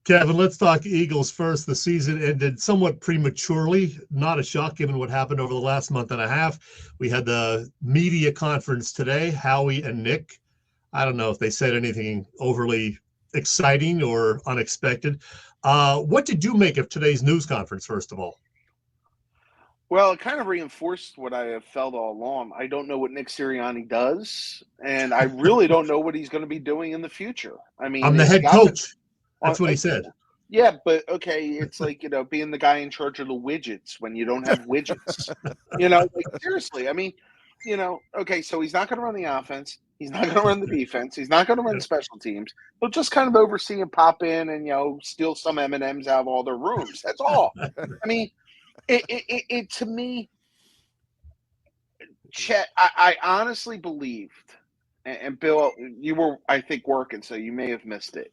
Kevin, let's talk Eagles first. The season ended somewhat prematurely. Not a shock given what happened over the last month and a half. We had the media conference today, Howie and Nick. I don't know if they said anything overly exciting or unexpected. What did you make of today's news conference, first of all? Well, it kind of reinforced what I have felt all along. I don't know what Nick Sirianni does, and I really don't know what he's going to be doing in the future. I I'm mean, the is head the offense coach. on? That's what he said. Yeah, but okay, it's like being the guy in charge of the widgets when you don't have widgets. Like seriously. I mean, okay, so he's not going to run the offense. He's not going to run the defense. He's not going to run special teams. He'll just kind of oversee and pop in and steal some M&Ms out of all their rooms. That's all. I mean, it to me, Chet, I honestly believed, and Bill, you were, I think, working, so you may have missed it.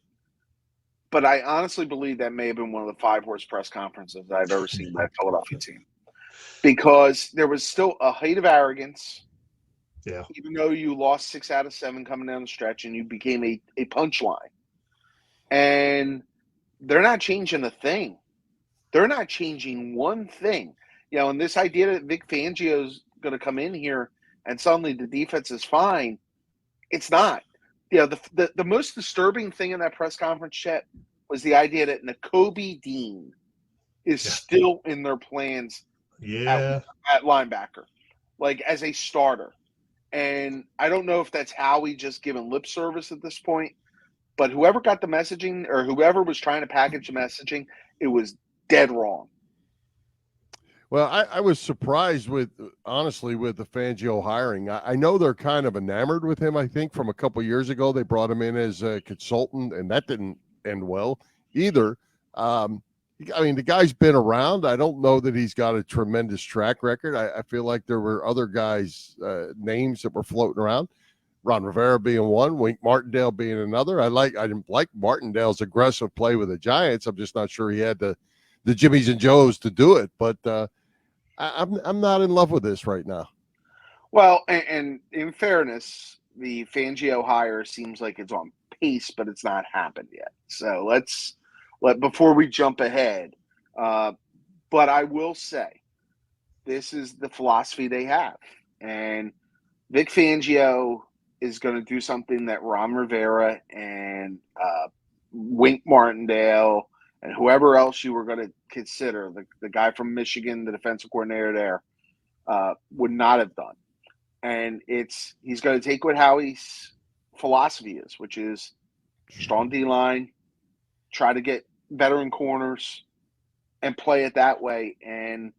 But I honestly believe that may have been one of the five worst press conferences I've ever seen by a Philadelphia team. Because there was still a height of arrogance, Yeah. even though you lost 6 out of 7 coming down the stretch and you became a punchline. And they're not changing a thing. They're not changing one thing. And this idea that Vic Fangio's going to come in here and suddenly the defense is fine, it's not. The most disturbing thing in that press conference, Chet, was the idea that Nakobe Dean is still in their plans at linebacker, like as a starter. And I don't know if that's Howie just giving lip service at this point, but whoever got the messaging or whoever was trying to package the messaging, it was dead wrong. Well, I was surprised honestly, with the Fangio hiring. I know they're kind of enamored with him. I think from a couple of years ago, they brought him in as a consultant, and that didn't end well either. I mean, the guy's been around. I don't know that he's got a tremendous track record. I feel like there were other guys' names that were floating around. Ron Rivera being one, Wink Martindale being another. I didn't like Martindale's aggressive play with the Giants. I'm just not sure he had the Jimmies and Joes to do it. But I'm not in love with this right now. Well, and in fairness, the Fangio hire seems like it's on pace, but it's not happened yet. So before we jump ahead. But I will say, this is the philosophy they have, and Vic Fangio is going to do something that Ron Rivera and Wink Martindale and whoever else you were going to consider, the guy from Michigan, the defensive coordinator there, would not have done. And he's going to take what Howie's philosophy is, which is strong D-line, try to get better in corners, and play it that way and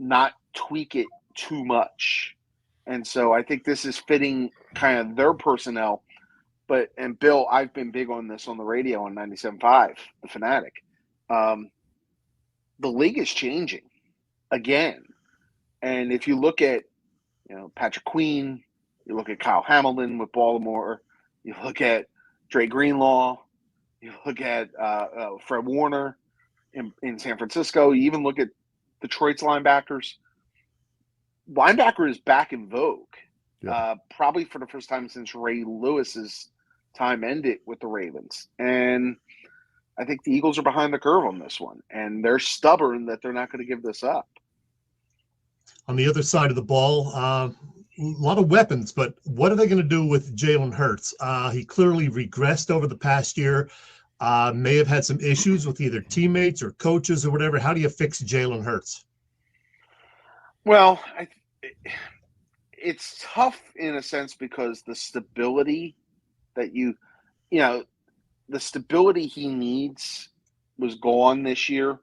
not tweak it too much. And so I think this is fitting kind of their personnel. And Bill, I've been big on this on the radio on 97.5, The Fanatic. The league is changing again. And if you look at, Patrick Queen, you look at Kyle Hamilton with Baltimore, you look at Dre Greenlaw, you look at Fred Warner in San Francisco, you even look at Detroit's linebackers. Linebacker is back in vogue, probably for the first time since Ray Lewis's time ended with the Ravens. And I think the Eagles are behind the curve on this one, and they're stubborn that they're not going to give this up. On the other side of the ball, a lot of weapons, but what are they going to do with Jalen Hurts? He clearly regressed over the past year, may have had some issues with either teammates or coaches or whatever. How do you fix Jalen Hurts? Well, it's tough in a sense because the stability that the stability he needs was gone this year.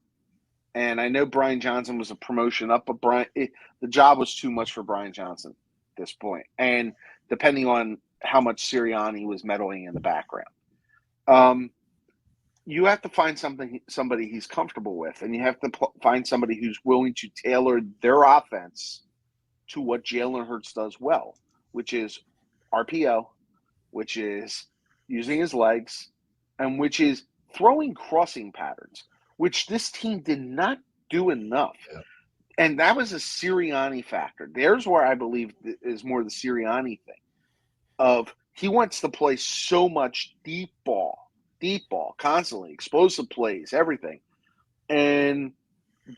And I know Brian Johnson was a promotion up, but the job was too much for Brian Johnson at this point. And depending on how much Sirianni was meddling in the background, you have to find somebody he's comfortable with, and you have to find somebody who's willing to tailor their offense to what Jalen Hurts does well, which is RPO, which is using his legs, and which is throwing crossing patterns, which this team did not do enough. Yeah. And that was a Sirianni factor. There's where I believe is more the Sirianni thing of he wants to play so much deep ball deep ball constantly, explosive plays, everything. And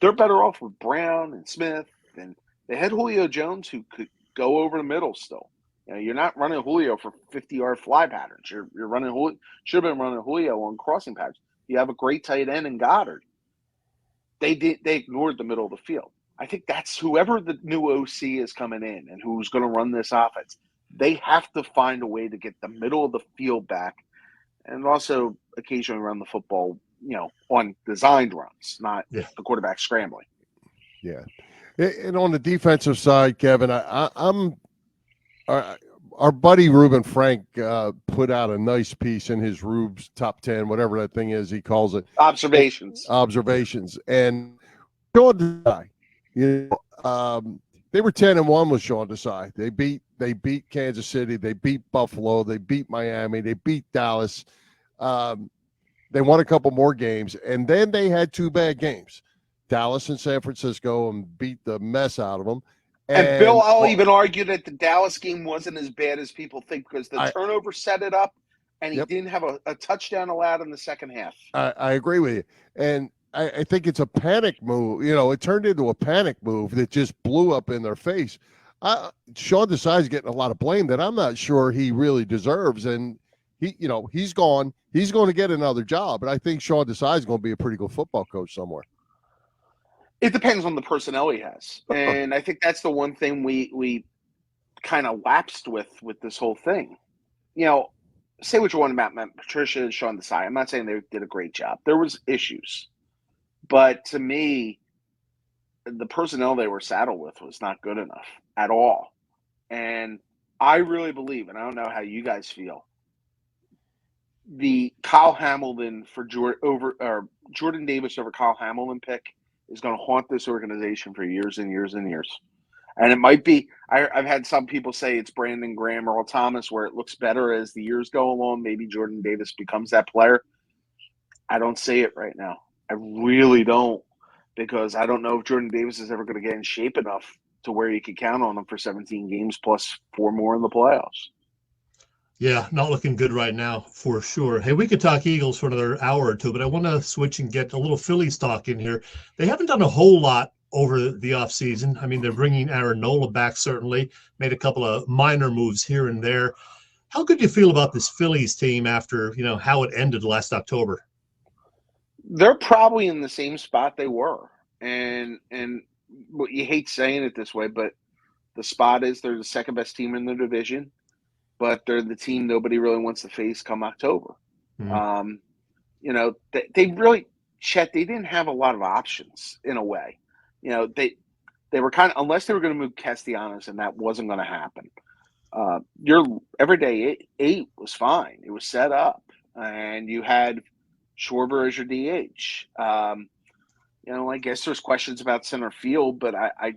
they're better off with Brown and Smith. And they had Julio Jones who could go over the middle still. You're not running Julio for 50-yard fly patterns. You're running Julio. Should have been running Julio on crossing patterns. You have a great tight end in Goddard. They ignored the middle of the field. I think that's whoever the new OC is coming in and who's going to run this offense. They have to find a way to get the middle of the field back, and also occasionally run the football, on designed runs, not the quarterback scrambling. Yeah, and on the defensive side, Kevin, I'm our buddy Reuben Frank put out a nice piece in his Rube's top 10, whatever that thing is he calls it. Observations, and Sean Desai, they were 10-1 with Sean Desai. They beat Kansas City, they beat Buffalo, they beat Miami, they beat Dallas. They won a couple more games, and then they had two bad games, Dallas and San Francisco, and beat the mess out of them. And Bill, I'll even argue that the Dallas game wasn't as bad as people think because the turnover set it up, and he didn't have a touchdown allowed in the second half. I agree with you. And I think it's a panic move. It turned into a panic move that just blew up in their face. Sean Desai's getting a lot of blame that I'm not sure he really deserves. And he's gone. He's going to get another job. But I think Sean Desai is going to be a pretty good football coach somewhere. It depends on the personnel he has. And I think that's the one thing we kind of lapsed with this whole thing. Say what you want about Matt Patricia and Sean Desai. I'm not saying they did a great job. There was issues. But to me, the personnel they were saddled with was not good enough at all. And I really believe, and I don't know how you guys feel, the Kyle Hamilton for Jordan Davis over Kyle Hamilton pick is going to haunt this organization for years and years and years. And it might be, I've had some people say it's Brandon Graham or Earl Thomas, where it looks better as the years go along. Maybe Jordan Davis becomes that player. I don't see it right now. I really don't, because I don't know if Jordan Davis is ever going to get in shape enough to where you can count on him for 17 games plus 4 more in the playoffs. Yeah, not looking good right now, for sure. Hey, we could talk Eagles for another hour or two, but I want to switch and get a little Phillies talk in here. They haven't done a whole lot over the offseason. I mean, they're bringing Aaron Nola back, certainly, made a couple of minor moves here and there. How good do you feel about this Phillies team after, how it ended last October? They're probably in the same spot they were. And you hate saying it this way, but the spot is they're the second best team in the division. But they're the team nobody really wants to face come October. Mm-hmm. They really, Chet, they didn't have a lot of options in a way. They were kind of, unless they were going to move Castellanos, and that wasn't going to happen. Your everyday eight was fine. It was set up, and you had Schwarber as your DH. I guess there's questions about center field, but I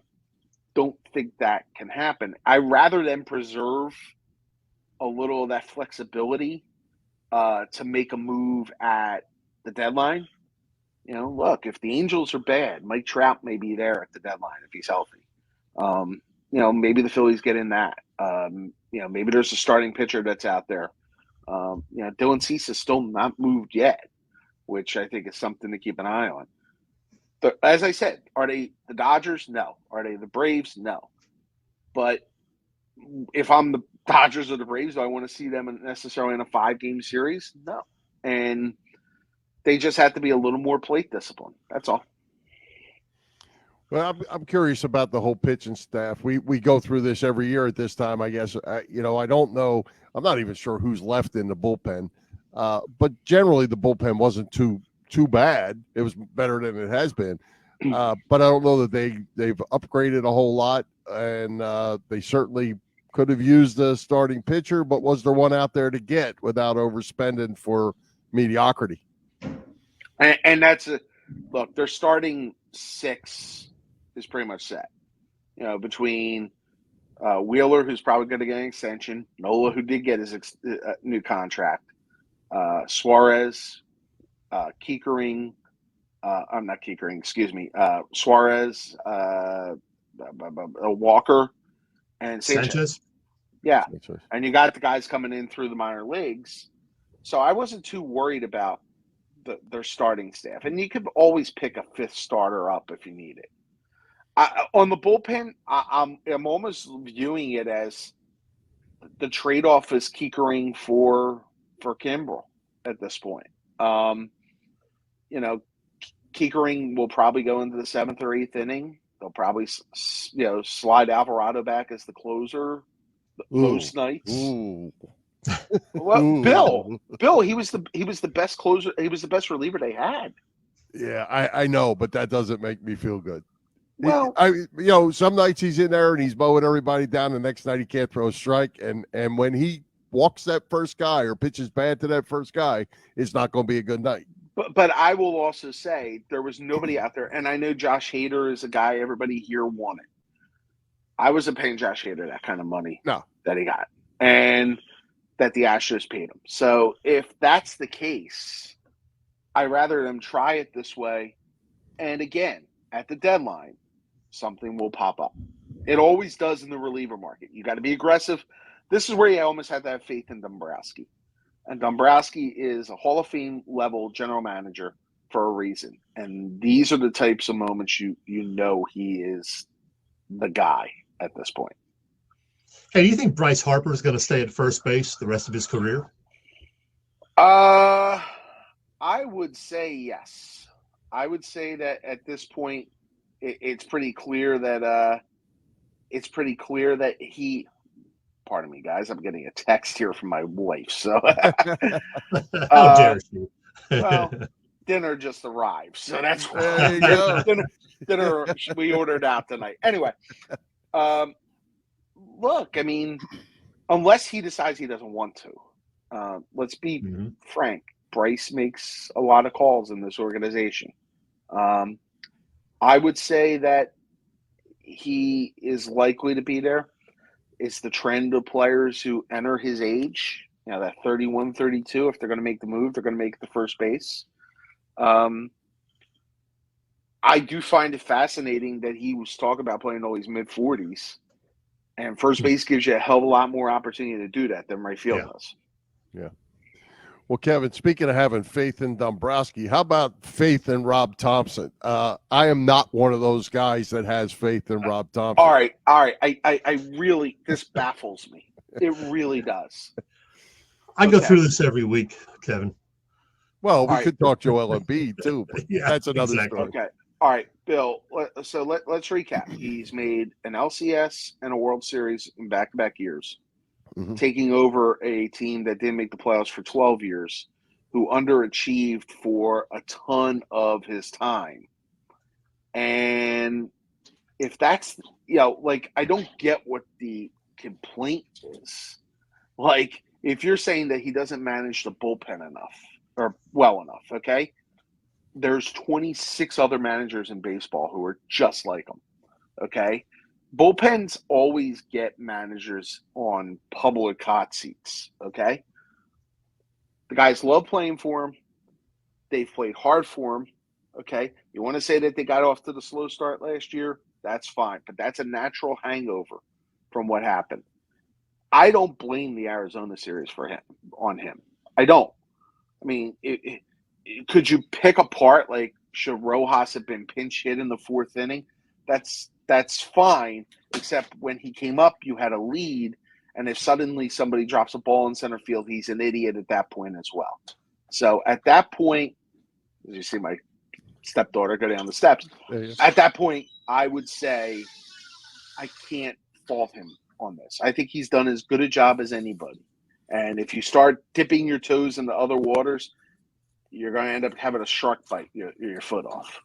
don't think that can happen. I rather them preserve a little of that flexibility to make a move at the deadline. Look, if the Angels are bad, Mike Trout may be there at the deadline if he's healthy. Maybe the Phillies get in that. Maybe there's a starting pitcher that's out there. Dylan Cease is still not moved yet, which I think is something to keep an eye on. As I said, are they the Dodgers? No. Are they the Braves? No. But if I'm the Dodgers or the Braves, do I want to see them necessarily in a 5-game series? No. And they just have to be a little more plate discipline. That's all. Well, I'm curious about the whole pitching staff. We go through this every year at this time, I guess. I don't know. I'm not even sure who's left in the bullpen. But generally, the bullpen wasn't too bad. It was better than it has been. But I don't know that they've upgraded a whole lot, and they certainly could have used a starting pitcher, but was there one out there to get without overspending for mediocrity? And that's look, their starting 6 is pretty much set. Between Wheeler, who's probably going to get an extension, Nola, who did get his new contract, Suarez, Keekering, I'm not Keekering, excuse me, Suarez, Walker, and Sanchez. Yeah. And you got the guys coming in through the minor leagues. So I wasn't too worried about their starting staff. And you could always pick a fifth starter up if you need it. On the bullpen, I'm almost viewing it as the trade-off is Keekering for Kimbrel at this point. Keekering will probably go into the 7th or 8th inning. They'll probably, slide Alvarado back as the closer most nights. Ooh. Well, Ooh. Bill, he was the best closer. He was the best reliever they had. Yeah, I know, but that doesn't make me feel good. Well, some nights he's in there and he's mowing everybody down. The next night he can't throw a strike, and when he walks that first guy or pitches bad to that first guy, it's not going to be a good night. But I will also say there was nobody out there, and I know Josh Hader is a guy everybody here wanted. I wasn't paying Josh Hader that kind of money that he got, and that the Astros paid him. So if that's the case, I'd rather them try it this way. And again, at the deadline, something will pop up. It always does in the reliever market. You got to be aggressive. This is where you almost have to have faith in Dombrowski. And Dombrowski is a Hall of Fame level general manager for a reason. And these are the types of moments you know he is the guy at this point. Hey, do you think Bryce Harper is going to stay at first base the rest of his career? I would say yes. I would say that at this point, it's pretty clear that he. Pardon me, guys. I'm getting a text here from my wife. So, how dare she? Well, dinner just arrived, so that's why. There you go. dinner we ordered out tonight. Anyway, look, I mean, unless he decides he doesn't want to, let's be frank. Bryce makes a lot of calls in this organization. I would say that he is likely to be there. It's the trend of players who enter his age, that 31, 32, if they're going to make the move, they're going to make it to first base. I do find it fascinating that he was talking about playing all these mid-40s, and first base gives you a hell of a lot more opportunity to do that than right field does. Yeah. Well, Kevin, speaking of having faith in Dombrowski, how about faith in Rob Thompson? I am not one of those guys that has faith in Rob Thompson. All right. I really, this baffles me. It really does. I go through this every week, Kevin. Well, we could talk Joel Embiid too, but that's another story. Okay. All right, Bill. So let's recap. He's made an LCS and a World Series in back-to-back years. Taking over a team that didn't make the playoffs for 12 years, who underachieved for a ton of his time. And if that's, I don't get what the complaint is. Like, if you're saying that he doesn't manage the bullpen enough or well enough, okay? There's 26 other managers in baseball who are just like him, okay? Bullpens always get managers on public hot seats, okay? The guys love playing for him. They've played hard for him, okay? You want to say that they got off to the slow start last year? That's fine, but that's a natural hangover from what happened. I don't blame the Arizona series on him. I don't. I mean, could you pick apart, like, should Rojas have been pinch hit in the 4th inning? That's fine, except when he came up, you had a lead, and if suddenly somebody drops a ball in center field, he's an idiot at that point as well. So at that point, as you see my stepdaughter go down the steps, at that point, I would say I can't fault him on this. I think he's done as good a job as anybody. And if you start dipping your toes into other waters, you're going to end up having a shark bite your foot off.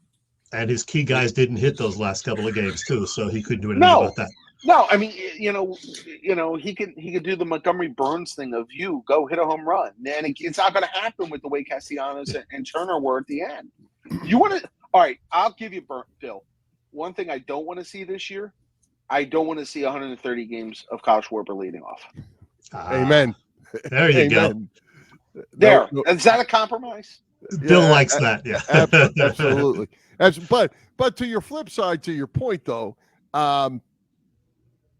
And his key guys didn't hit those last couple of games too, so he couldn't do anything about that. No, I mean, he could do the Montgomery Burns thing of you go hit a home run, and it's not going to happen with the way Castellanos and Turner were at the end. You want to? All right, I'll give you Bill. One thing I don't want to see this year, I don't want to see 130 games of Kyle Schwarber leading off. Amen. There you go. There, is that a compromise? Bill likes that. Yeah, absolutely. But to your flip side, to your point though,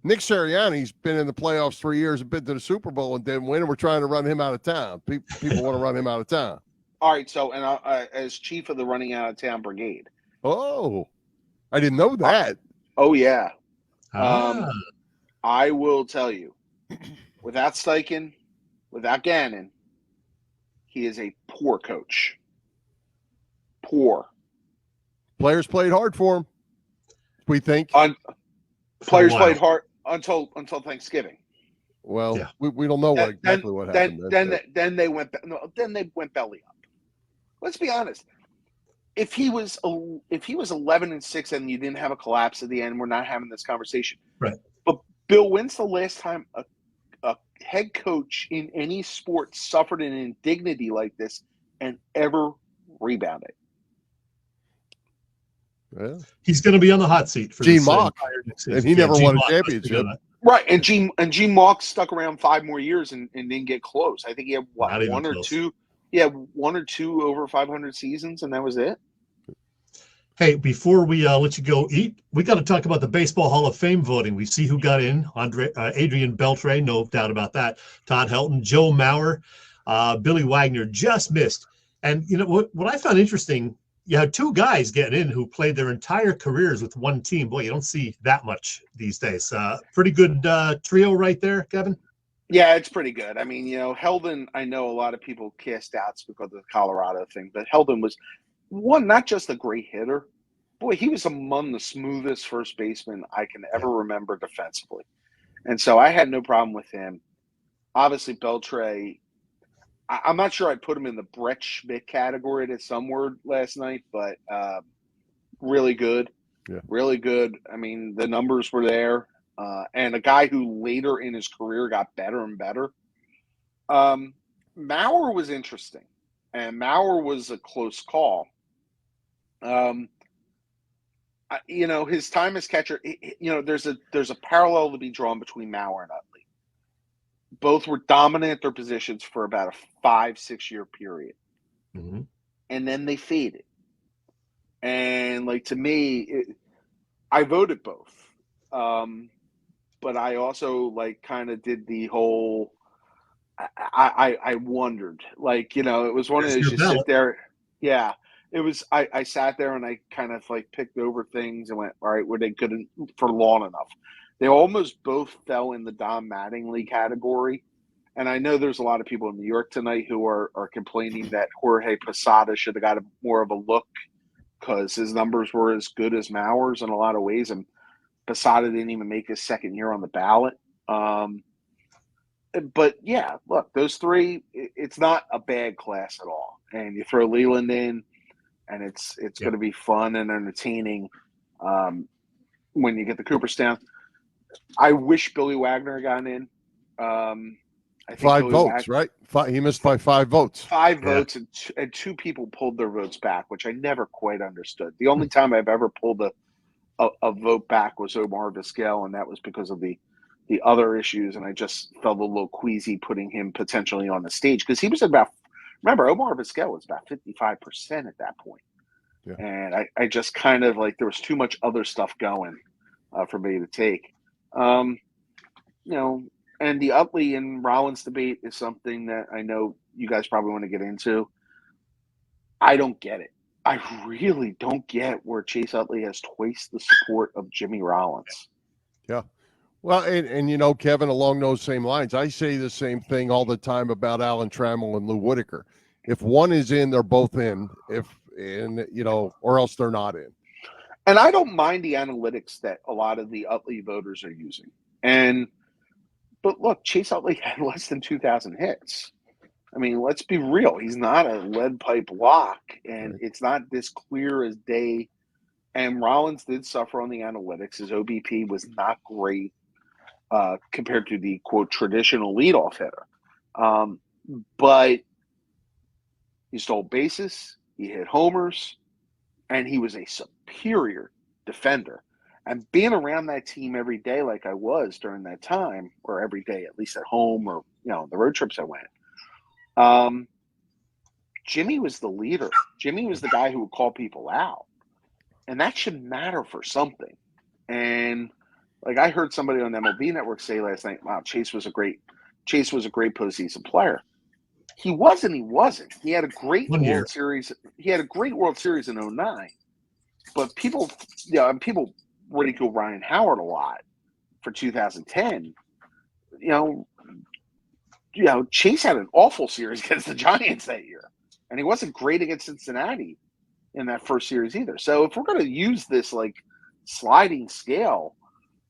Nick Sirianni's been in the playoffs 3 years and been to the Super Bowl and didn't win, and we're trying to run him out of town. People want to run him out of town. All right, so and as chief of the running out of town brigade. Oh, I didn't know that. Oh yeah. Ah. I will tell you, without Steichen, without Gannon, he is a poor coach. Poor. Players played hard for him, we think. Players played hard until Thanksgiving. Well, yeah. we don't know exactly what happened. Then they went belly up. Let's be honest. If he was 11-6 and you didn't have a collapse at the end, we're not having this conversation. Right. But Bill, when's the last time a head coach in any sport suffered an indignity like this and ever rebounded? Yeah. He's going to be on the hot seat for Gene Mock, and he never won a championship. Right, and Gene Mock stuck around 5 more years and didn't get close. I think he had one or two. Yeah, 1 or 2 over 500 seasons, and that was it. Hey, before we let you go eat, we got to talk about the Baseball Hall of Fame voting. We see who got in: Adrian Beltre, no doubt about that. Todd Helton, Joe Mauer, Billy Wagner just missed. And you know what I found interesting? You had 2 guys getting in who played their entire careers with one team. Boy, you don't see that much these days. Pretty good trio right there, Kevin. Yeah, it's pretty good. I mean, Heldon, I know a lot of people cast doubts because of the Colorado thing, but Heldon was not just a great hitter. Boy, he was among the smoothest first basemen I can ever remember defensively. And so I had no problem with him. Obviously, Beltre, I'm not sure I'd put him in the Brett Schmidt category to some word last night, but really good. Yeah. Really good. I mean, the numbers were there. And a guy who later in his career got better and better. Mauer was interesting, and Mauer was a close call. His time as catcher, there's a parallel to be drawn between Mauer and Utley. Both were dominant at their positions for about a 5-6 year period. Mm-hmm. And then they faded. And to me, I voted both. But I also kind of did the whole, I wondered, it was one of those you sit there. Yeah, it was, I sat there and I kind of picked over things and went, all right, were they good for long enough? They almost both fell in the Don Mattingly category. And I know there's a lot of people in New York tonight who are complaining that Jorge Posada should have got more of a look because his numbers were as good as Mauer's in a lot of ways. And Posada didn't even make his second year on the ballot. But yeah, look, those 3, it's not a bad class at all. And you throw Leland in, and it's going to be fun and entertaining when you get the Cooperstown. I wish Billy Wagner got in. I think 5 votes, right? He missed by 5 votes. 5 votes, and 2 people pulled their votes back, which I never quite understood. The only time I've ever pulled a vote back was Omar Vizquel, and that was because of the other issues, and I just felt a little queasy putting him potentially on the stage because he was remember, Omar Vizquel was about 55% at that point. Yeah. And I just kind of there was too much other stuff going for me to take. And the Utley and Rollins debate is something that I know you guys probably want to get into. I don't get it. I really don't get where Chase Utley has twice the support of Jimmy Rollins. Yeah. Well, and Kevin, along those same lines, I say the same thing all the time about Alan Trammell and Lou Whitaker. If one is in, they're both in. Or else they're not in. And I don't mind the analytics that a lot of the Utley voters are using. But look, Chase Utley had less than 2,000 hits. I mean, let's be real. He's not a lead pipe lock, and it's not this clear as day. And Rollins did suffer on the analytics. His OBP was not great compared to the, quote, traditional leadoff hitter. But he stole bases, he hit homers, and he was a superior defender. And being around that team every day like I was during that time, or every day, at least at home or, the road trips I went, Jimmy was the leader. Jimmy was the guy who would call people out. And that should matter for something. And Like I heard somebody on the MLB Network say last night, "Wow, Chase was a great postseason player." He wasn't. He wasn't. He had a great One year. World Series. He had a great World Series in 09. But people ridicule Ryan Howard a lot for 2010. Chase had an awful series against the Giants that year, and he wasn't great against Cincinnati in that first series either. So if we're going to use this like sliding scale,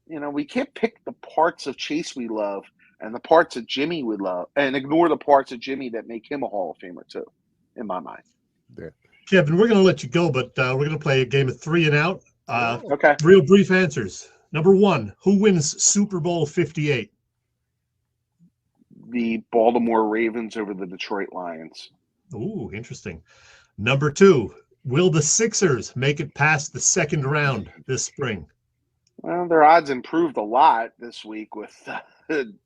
we can't pick the parts of Chase we love and the parts of Jimmy we love and ignore the parts of Jimmy that make him a Hall of Famer too, in my mind. Yeah. Kevin, we're going to let you go, but we're going to play a game of 3 and out. Okay. Real brief answers. Number 1, who wins Super Bowl 58? The Baltimore Ravens over the Detroit Lions. Ooh, interesting. Number 2, will the Sixers make it past the second round this spring? Well, their odds improved a lot this week with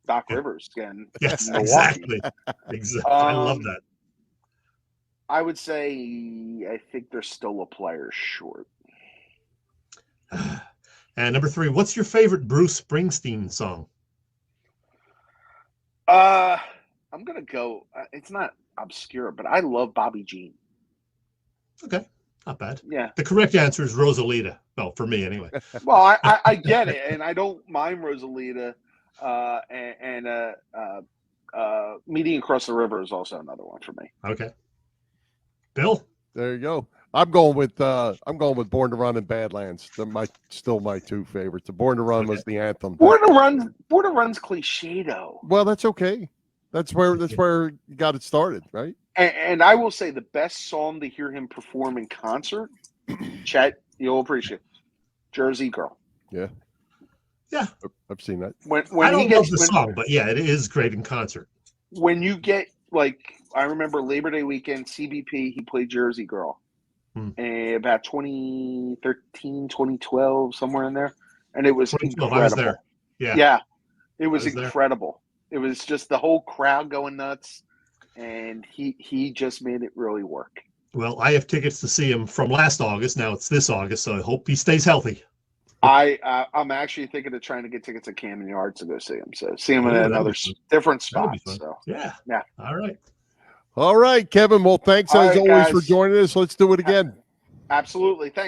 Doc Rivers again. Yes, Milwaukee. Exactly. I love that. I would say I think they're still a player short. And number 3, what's your favorite Bruce Springsteen song? I'm gonna go. It's not obscure, but I love Bobby Jean. Okay, not bad. Yeah. The correct answer is Rosalita. Well, for me anyway. Well, I get it, and I don't mind Rosalita. Meeting Across the River is also another one for me. Okay. Bill? There you go. I'm going with Born to Run and Badlands. They're still my 2 favorites. The Born to Run was the anthem. Born to Run's cliche though. Well, that's okay. That's where you got it started, right? And I will say the best song to hear him perform in concert, Chet, you'll appreciate, Jersey Girl. Yeah. Yeah. I've seen that. When I don't he gets love the song, but yeah, it is great in concert. When you get I remember Labor Day weekend, CBP, he played Jersey Girl. About 2013, 2012, somewhere in there. And it was incredible. I was there. Yeah. Yeah. It was incredible. There. It was just the whole crowd going nuts. And he just made it really work. Well, I have tickets to see him from last August. Now it's this August, so I hope he stays healthy. I'm actually thinking of trying to get tickets at Camden Yards to go see him. So see him in another different spot. So yeah. All right. All right, Kevin. Well, thanks as always for joining us. Let's do it again. Absolutely. Thanks.